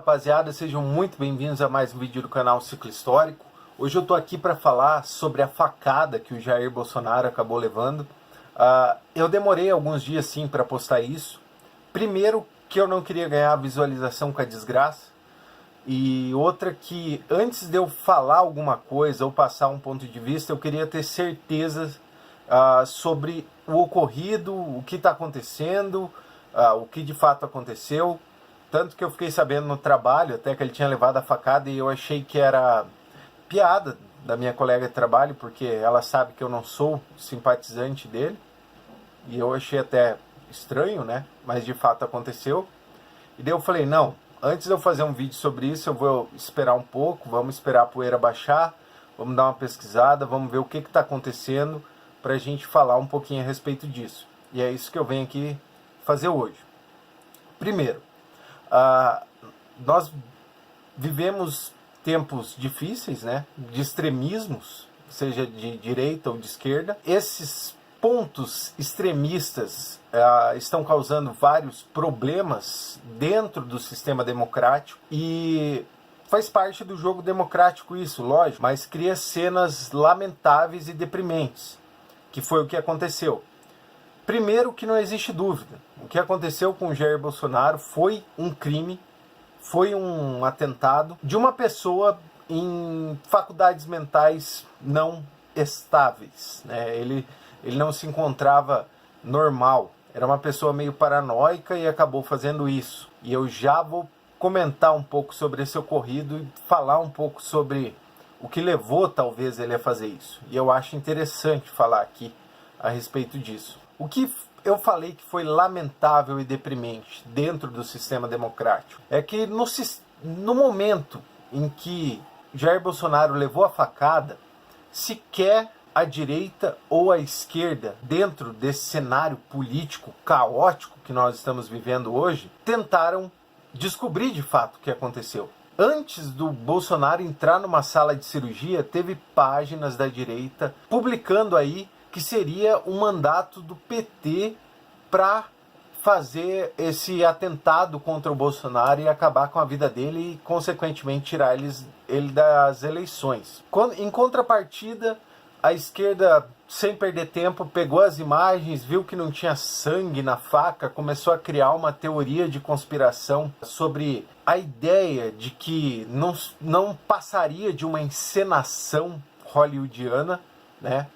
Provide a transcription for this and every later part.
rapaziada, sejam muito bem-vindos a mais um vídeo do canal Ciclo Histórico. Hoje eu tô aqui para falar sobre a facada que o Jair Bolsonaro acabou levando. Eu demorei alguns dias sim para postar isso. Primeiro que eu não queria ganhar visualização com a desgraça. E outra que antes de eu falar alguma coisa ou passar um ponto de vista, eu queria ter certeza sobre o ocorrido, o que está acontecendo, o que de fato aconteceu. Tanto que eu fiquei sabendo no trabalho até que ele tinha levado a facada e eu achei que era piada da minha colega de trabalho, porque ela sabe que eu não sou simpatizante dele. E eu achei até estranho, né? Mas de fato aconteceu. E daí eu falei, não, antes de eu fazer um vídeo sobre isso, eu vou esperar um pouco, vamos esperar a poeira baixar, vamos dar uma pesquisada, vamos ver o que está acontecendo para a gente falar um pouquinho a respeito disso. E é isso que eu venho aqui fazer hoje. Primeiro, nós vivemos tempos difíceis, né, de extremismos, seja de direita ou de esquerda. Esses pontos extremistas estão causando vários problemas dentro do sistema democrático e faz parte do jogo democrático isso, lógico, mas cria cenas lamentáveis e deprimentes, que foi o que aconteceu. Primeiro que não existe dúvida, o que aconteceu com o Jair Bolsonaro foi um crime, foi um atentado de uma pessoa em faculdades mentais não estáveis, né? Ele não se encontrava normal, era uma pessoa meio paranoica e acabou fazendo isso. E eu já vou comentar um pouco sobre esse ocorrido e falar um pouco sobre o que levou talvez ele a fazer isso. E eu acho interessante falar aqui a respeito disso. O que eu falei que foi lamentável e deprimente dentro do sistema democrático é que no momento em que Jair Bolsonaro levou a facada, sequer a direita ou a esquerda, dentro desse cenário político caótico que nós estamos vivendo hoje, tentaram descobrir de fato o que aconteceu. Antes do Bolsonaro entrar numa sala de cirurgia, teve páginas da direita publicando aí que seria um mandato do PT para fazer esse atentado contra o Bolsonaro e acabar com a vida dele e, consequentemente, tirar ele das eleições. Em contrapartida, a esquerda, sem perder tempo, pegou as imagens, viu que não tinha sangue na faca, começou a criar uma teoria de conspiração sobre a ideia de que não passaria de uma encenação hollywoodiana, né?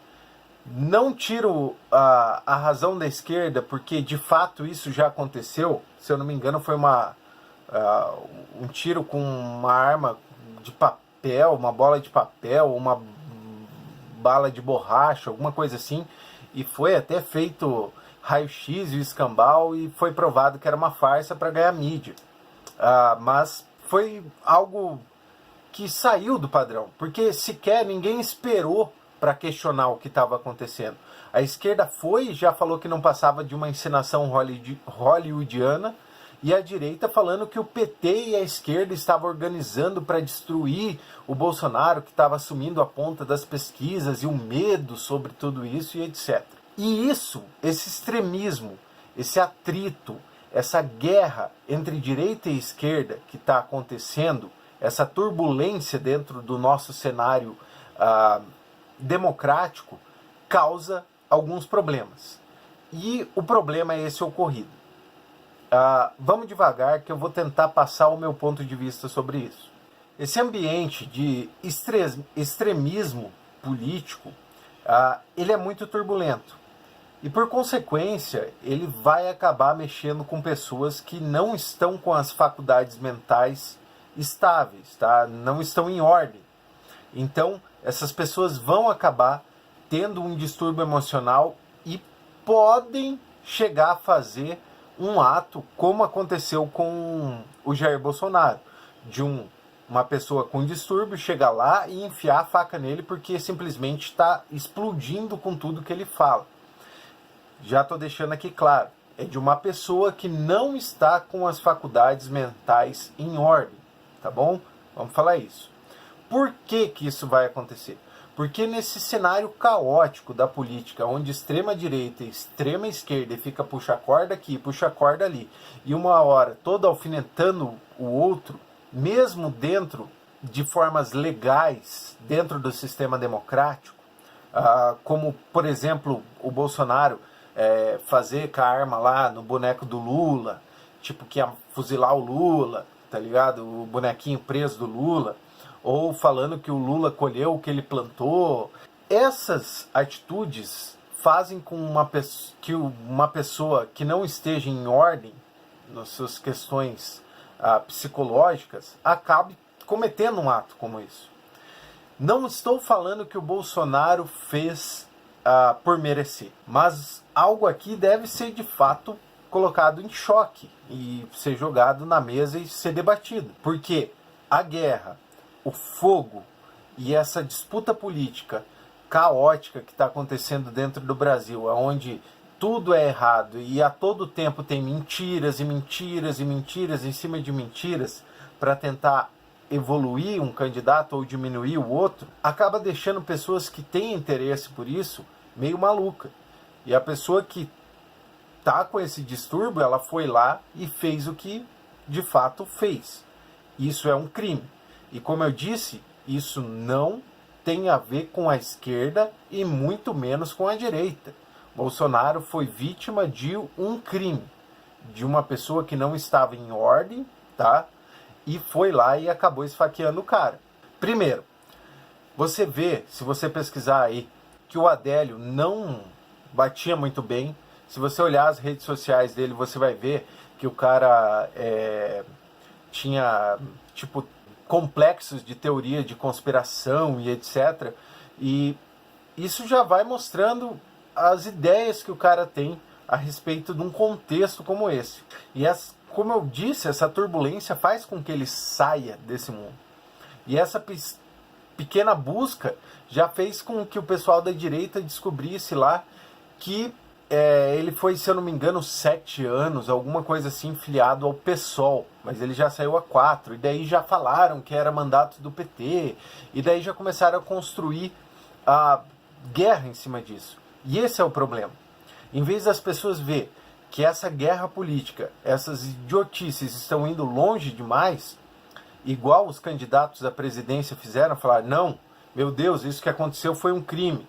Não tiro a razão da esquerda, porque de fato isso já aconteceu. Se eu não me engano, foi um tiro com uma arma de papel, uma bola de papel, uma bala de borracha, alguma coisa assim. E foi até feito raio-x e o escambau e foi provado que era uma farsa para ganhar mídia. Mas foi algo que saiu do padrão, porque sequer ninguém esperou para questionar o que estava acontecendo. A esquerda foi e já falou que não passava de uma encenação hollywoodiana, e a direita falando que o PT e a esquerda estavam organizando para destruir o Bolsonaro, que estava assumindo a ponta das pesquisas e o medo sobre tudo isso e etc. E isso, esse extremismo, esse atrito, essa guerra entre direita e esquerda que está acontecendo, essa turbulência dentro do nosso cenário democrático, causa alguns problemas. E o problema é esse ocorrido. Vamos devagar que eu vou tentar passar o meu ponto de vista sobre isso. Esse ambiente de extremismo político, ele é muito turbulento. E por consequência, ele vai acabar mexendo com pessoas que não estão com as faculdades mentais estáveis, tá? Não estão em ordem. Então, essas pessoas vão acabar tendo um distúrbio emocional e podem chegar a fazer um ato como aconteceu com o Jair Bolsonaro, de uma pessoa com distúrbio chegar lá e enfiar a faca nele porque simplesmente está explodindo com tudo que ele fala. Já estou deixando aqui claro, é de uma pessoa que não está com as faculdades mentais em ordem, tá bom? Vamos falar isso. Por que isso vai acontecer? Porque nesse cenário caótico da política, onde extrema direita e extrema esquerda fica puxa corda aqui, puxa corda ali, e uma hora toda alfinetando o outro, mesmo dentro de formas legais, dentro do sistema democrático, como, por exemplo, o Bolsonaro fazer com a arma lá no boneco do Lula, tipo que ia fuzilar o Lula, tá ligado? O bonequinho preso do Lula, ou falando que o Lula colheu o que ele plantou. Essas atitudes fazem com que uma pessoa que não esteja em ordem nas suas questões psicológicas acabe cometendo um ato como isso. Não estou falando que o Bolsonaro fez por merecer, mas algo aqui deve ser de fato colocado em choque e ser jogado na mesa e ser debatido. Porque a guerra, o fogo e essa disputa política caótica que está acontecendo dentro do Brasil, onde tudo é errado e a todo tempo tem mentiras e mentiras e mentiras em cima de mentiras para tentar evoluir um candidato ou diminuir o outro, acaba deixando pessoas que têm interesse por isso meio maluca. E a pessoa que tá com esse distúrbio, ela foi lá e fez o que de fato fez. Isso é um crime. E como eu disse, isso não tem a ver com a esquerda e muito menos com a direita. Bolsonaro foi vítima de um crime, de uma pessoa que não estava em ordem, tá? E foi lá e acabou esfaqueando o cara. Primeiro, você vê, se você pesquisar aí, que o Adélio não batia muito bem. Se você olhar as redes sociais dele, você vai ver que o cara tinha, tipo, complexos de teoria de conspiração e etc. E isso já vai mostrando as ideias que o cara tem a respeito de um contexto como esse. E como eu disse, essa turbulência faz com que ele saia desse mundo. E essa pequena busca já fez com que o pessoal da direita descobrisse lá que ele foi, se eu não me engano, 7 anos, alguma coisa assim, filiado ao PSOL, mas ele já saiu há 4, e daí já falaram que era mandato do PT, e daí já começaram a construir a guerra em cima disso. E esse é o problema. Em vez das pessoas ver que essa guerra política, essas idiotices estão indo longe demais, igual os candidatos à presidência fizeram, falar, não, meu Deus, isso que aconteceu foi um crime,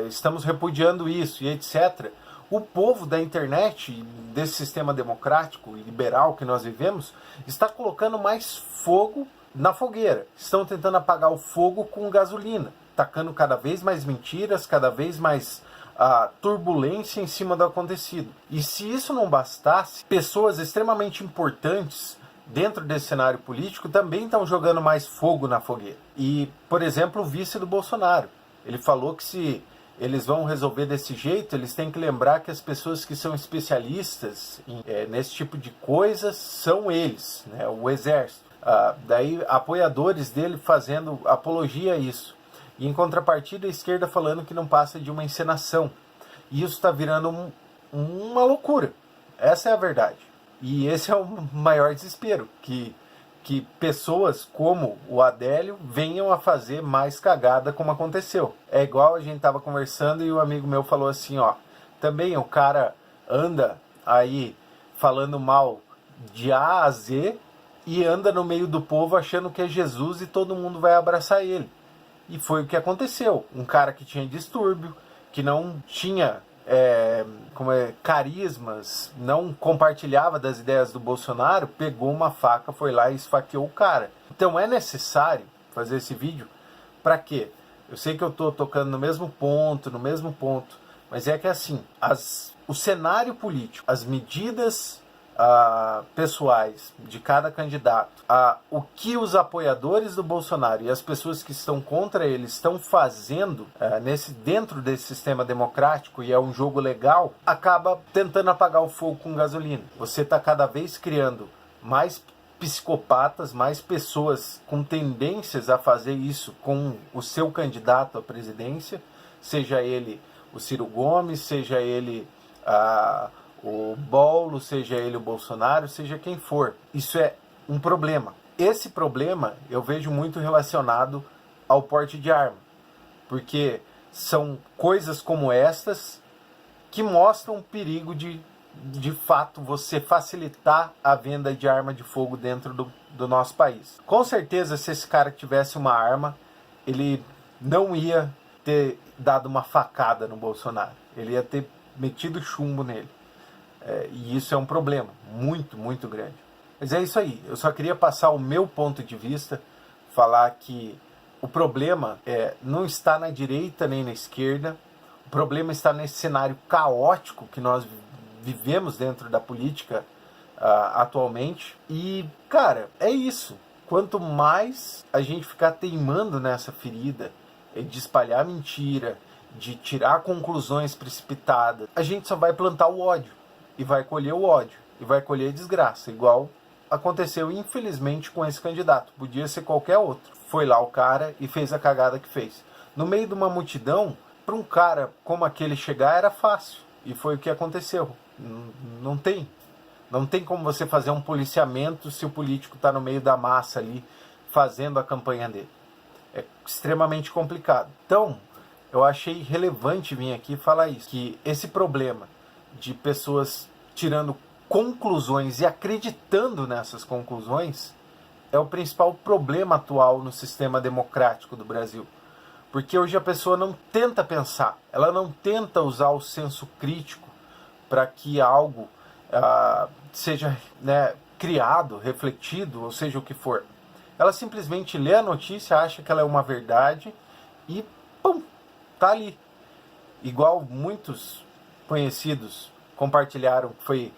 estamos repudiando isso e etc. O povo da internet, desse sistema democrático e liberal que nós vivemos, está colocando mais fogo na fogueira. Estão tentando apagar o fogo com gasolina, tacando cada vez mais mentiras, cada vez mais turbulência em cima do acontecido. E se isso não bastasse, pessoas extremamente importantes dentro desse cenário político também estão jogando mais fogo na fogueira. E, por exemplo, o vice do Bolsonaro. Ele falou que se eles vão resolver desse jeito, eles têm que lembrar que as pessoas que são especialistas nesse tipo de coisas são eles, né, o exército. Daí apoiadores dele fazendo apologia a isso. E em contrapartida a esquerda falando que não passa de uma encenação. E isso está virando uma loucura. Essa é a verdade. E esse é o maior desespero, que pessoas como o Adélio venham a fazer mais cagada como aconteceu. É igual a gente estava conversando e o amigo meu falou assim, ó, também o cara anda aí falando mal de A a Z e anda no meio do povo achando que é Jesus e todo mundo vai abraçar ele. E foi o que aconteceu. Um cara que tinha distúrbio, que não tinha carismas, não compartilhava das ideias do Bolsonaro, pegou uma faca, foi lá e esfaqueou o cara. Então é necessário fazer esse vídeo para quê? Eu sei que eu estou tocando no mesmo ponto, mas é que assim, o cenário político, as medidas pessoais de cada candidato, o que os apoiadores do Bolsonaro e as pessoas que estão contra ele estão fazendo dentro desse sistema democrático, e é um jogo legal, acaba tentando apagar o fogo com gasolina. Você está cada vez criando mais psicopatas, mais pessoas com tendências a fazer isso com o seu candidato à presidência, seja ele o Ciro Gomes, seja ele o Boulos, seja ele o Bolsonaro, seja quem for. Isso é um problema. Esse problema eu vejo muito relacionado ao porte de arma, porque são coisas como estas que mostram o perigo de fato você facilitar a venda de arma de fogo dentro do nosso país. Com certeza, se esse cara tivesse uma arma, ele não ia ter dado uma facada no Bolsonaro. Ele ia ter metido chumbo nele. E isso é um problema muito, muito grande. Mas é isso aí. Eu só queria passar o meu ponto de vista, falar que o problema não está na direita nem na esquerda. O problema está nesse cenário caótico que nós vivemos dentro da política atualmente. E, cara, é isso. Quanto mais a gente ficar teimando nessa ferida, de espalhar mentira, de tirar conclusões precipitadas, a gente só vai plantar o ódio. E vai colher o ódio. E vai colher desgraça. Igual aconteceu, infelizmente, com esse candidato. Podia ser qualquer outro. Foi lá o cara e fez a cagada que fez. No meio de uma multidão, para um cara como aquele chegar era fácil. E foi o que aconteceu. Não tem. Não tem como você fazer um policiamento se o político está no meio da massa ali, fazendo a campanha dele. É extremamente complicado. Então, eu achei relevante vir aqui falar isso. Que esse problema de pessoas tirando conclusões e acreditando nessas conclusões é o principal problema atual no sistema democrático do Brasil. Porque hoje a pessoa não tenta pensar, ela não tenta usar o senso crítico para que algo seja criado, refletido, ou seja o que for. Ela simplesmente lê a notícia, acha que ela é uma verdade e pum, tá ali. Igual muitos conhecidos compartilharam que foi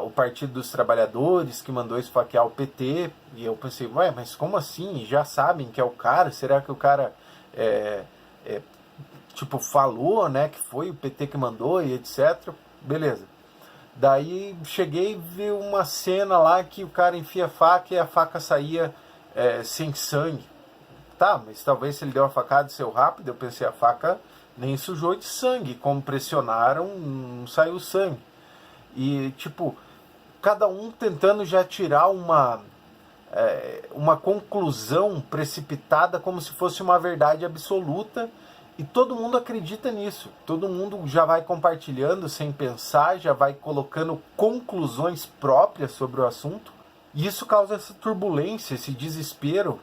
o Partido dos Trabalhadores que mandou esfaquear o PT, e eu pensei, ué, mas como assim? Já sabem que é o cara? Será que o cara falou, né, que foi o PT que mandou e etc? Beleza. Daí cheguei e vi uma cena lá que o cara enfia a faca e a faca saía sem sangue. Tá, mas talvez se ele deu a facada e saiu rápido, eu pensei, a faca nem sujou de sangue, como pressionaram, não saiu sangue. E, cada um tentando já tirar uma conclusão precipitada como se fosse uma verdade absoluta, e todo mundo acredita nisso. Todo mundo já vai compartilhando sem pensar, já vai colocando conclusões próprias sobre o assunto. E isso causa essa turbulência, esse desespero,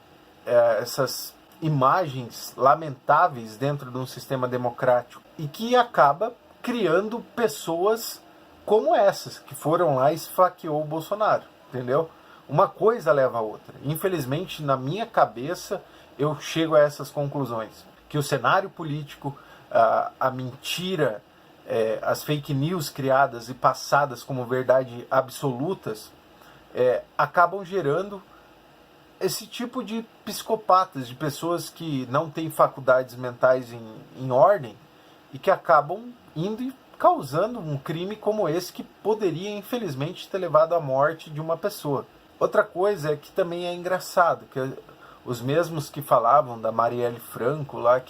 essas imagens lamentáveis dentro de um sistema democrático, e que acaba criando pessoas como essas, que foram lá e esfaqueou o Bolsonaro, entendeu? Uma coisa leva a outra. Infelizmente, na minha cabeça, eu chego a essas conclusões. Que o cenário político, a mentira, as fake news criadas e passadas como verdade absolutas, acabam gerando esse tipo de psicopatas, de pessoas que não têm faculdades mentais em ordem e que acabam indo e causando um crime como esse que poderia, infelizmente, ter levado à morte de uma pessoa. Outra coisa é que também é engraçado, que os mesmos que falavam da Marielle Franco lá,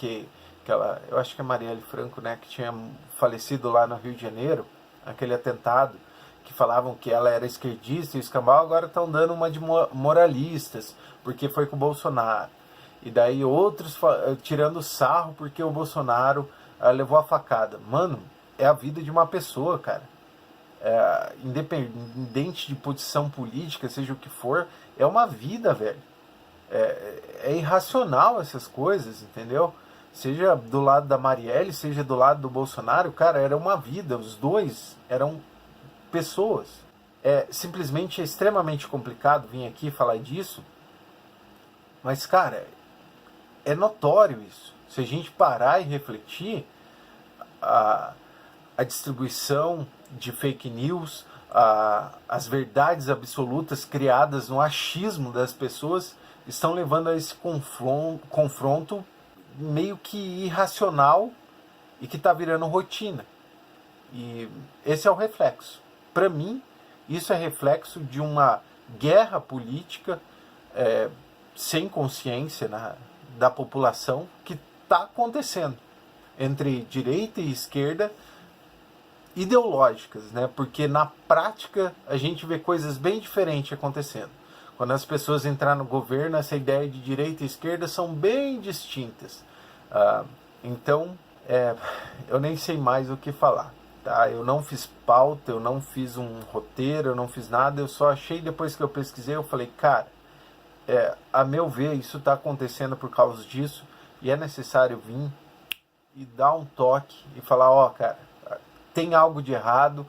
eu acho que é Marielle Franco, né, que tinha falecido lá no Rio de Janeiro, aquele atentado, que falavam que ela era esquerdista e escambau, agora estão dando uma de moralistas, porque foi com o Bolsonaro. E daí outros tirando sarro porque o Bolsonaro levou a facada. Mano, é a vida de uma pessoa, cara. Independente de posição política, seja o que for, é uma vida, velho. É irracional essas coisas, entendeu? Seja do lado da Marielle, seja do lado do Bolsonaro, cara, era uma vida. Os dois eram pessoas. Simplesmente extremamente complicado vir aqui falar disso, mas, cara, é notório isso. Se a gente parar e refletir, a distribuição de fake news, as verdades absolutas criadas no achismo das pessoas estão levando a esse confronto meio que irracional e que está virando rotina. E esse é o reflexo. Para mim, isso é reflexo de uma guerra política sem consciência da população que está acontecendo entre direita e esquerda ideológicas, né? Porque na prática a gente vê coisas bem diferentes acontecendo. Quando as pessoas entraram no governo, essa ideia de direita e esquerda são bem distintas. Então, eu nem sei mais o que falar. Tá? Eu não fiz pauta, eu não fiz um roteiro, eu não fiz nada, eu só achei, depois que eu pesquisei, eu falei, cara, a meu ver, isso está acontecendo por causa disso, e é necessário vir e dar um toque e falar, ó, cara, tem algo de errado,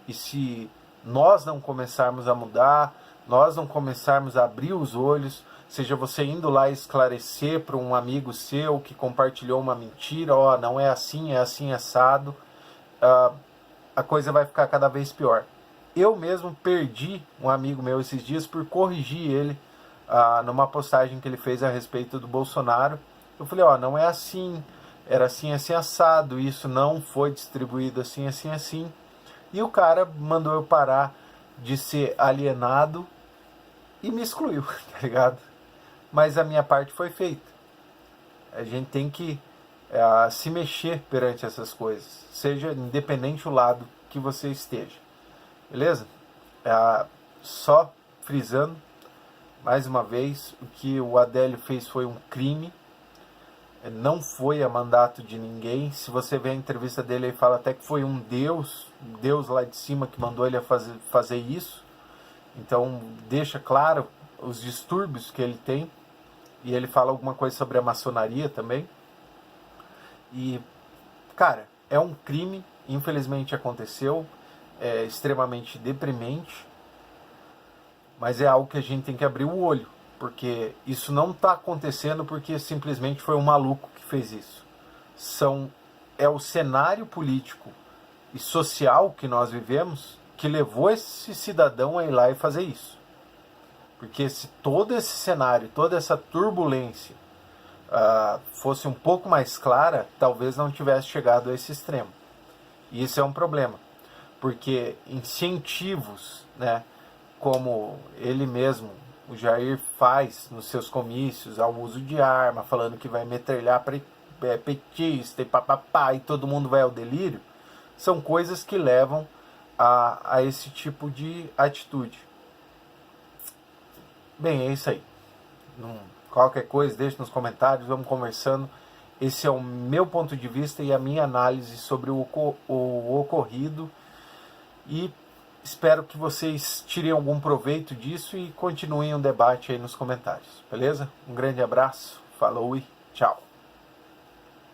e se nós não começarmos a mudar, nós não começarmos a abrir os olhos, seja você indo lá esclarecer para um amigo seu que compartilhou uma mentira, ó, não é assim assado, a coisa vai ficar cada vez pior. Eu mesmo perdi um amigo meu esses dias por corrigir ele numa postagem que ele fez a respeito do Bolsonaro. Eu falei, ó, não é assim, era assim assado, isso não foi distribuído assim. E o cara mandou eu parar de ser alienado e me excluiu, tá ligado? Mas a minha parte foi feita. A gente tem que se mexer perante essas coisas, seja independente do lado que você esteja. Beleza? Só frisando, mais uma vez, o que o Adélio fez foi um crime, não foi a mandato de ninguém. Se você vê a entrevista dele, ele fala até que foi um Deus lá de cima que mandou ele a fazer isso. Então deixa claro os distúrbios que ele tem, e ele fala alguma coisa sobre a maçonaria também. E, cara, é um crime, infelizmente aconteceu, é extremamente deprimente, mas é algo que a gente tem que abrir o olho, porque isso não está acontecendo porque simplesmente foi um maluco que fez isso. É o cenário político e social que nós vivemos que levou esse cidadão a ir lá e fazer isso. Porque se todo esse cenário, toda essa turbulência fosse um pouco mais clara, talvez não tivesse chegado a esse extremo. E isso é um problema, porque incentivos, né, como ele mesmo, o Jair, faz nos seus comícios ao uso de arma, falando que vai metralhar petista e papapá, e todo mundo vai ao delírio, são coisas que levam a esse tipo de atitude. Bem, é isso aí. Qualquer coisa, deixe nos comentários, vamos conversando. Esse é o meu ponto de vista e a minha análise sobre o ocorrido. E espero que vocês tirem algum proveito disso e continuem o debate aí nos comentários. Beleza? Um grande abraço, falou e tchau.